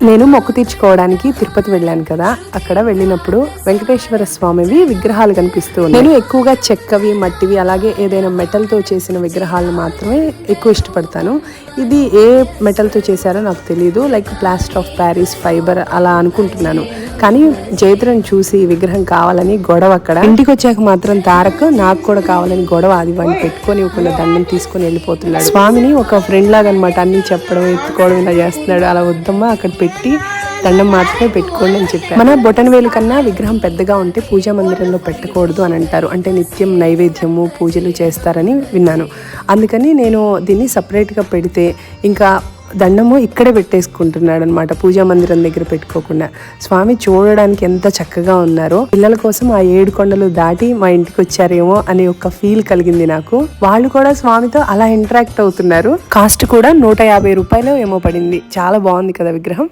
నేను మొక్కు తీర్చుకోవడానికి తిరుపతి వెళ్ళాను కదా, అక్కడ వెళ్ళినప్పుడు వెంకటేశ్వర స్వామివి విగ్రహాలు కనిపిస్తూ ఉన్నాయి. నేను ఎక్కువగా చెక్కవి, మట్టివి, అలాగే ఏదైనా మెటల్ తో చేసిన విగ్రహాలను మాత్రమే ఎక్కువ ఇష్టపడతాను. ఇది ఏ మెటల్ తో చేశారో నాకు తెలియదు, like plaster of Paris, fibre అలా అనుకుంటున్నాను. కానీ జైత్రను చూసి విగ్రహం కావాలని గొడవ. అక్కడ ఇంటికి వచ్చాక మాత్రం తారక్ నాకు కూడా కావాలని గొడవ. అది వాడిని పెట్టుకొని ఒక దండం తీసుకొని వెళ్ళిపోతున్నాడు. స్వామిని ఒక ఫ్రెండ్ లాగా అనమాట, అన్ని చెప్పడం, ఎత్తుకోవడం ఇలా చేస్తున్నాడు. అలా వద్దమ్మా, అక్కడ పెట్టి దండం మాత్రమే పెట్టుకోండి అని చెప్పారు. మన బొటన వేలు కన్నా విగ్రహం పెద్దగా ఉంటే పూజా మందిరంలో పెట్టకూడదు అని అంటారు. అంటే నిత్యం నైవేద్యము పూజలు చేస్తారని విన్నాను. అందుకని నేను దీన్ని సపరేట్గా పెడితే ఇంకా దండము ఇక్కడే పెట్టేసుకుంటున్నాడు అనమాట, పూజా మందిరం దగ్గర పెట్టుకోకుండా. స్వామి చూడడానికి ఎంత చక్కగా ఉన్నారో. పిల్లల కోసం ఆ 7 కొండలు దాటి మా ఇంటికి వచ్చారేమో అనే ఒక ఫీల్ కలిగింది నాకు. వాళ్ళు కూడా స్వామితో అలా ఇంటరాక్ట్ అవుతున్నారు. కాస్ట్ కూడా 150 రూపాయలు ఏమో పడింది. చాలా బాగుంది కదా విగ్రహం.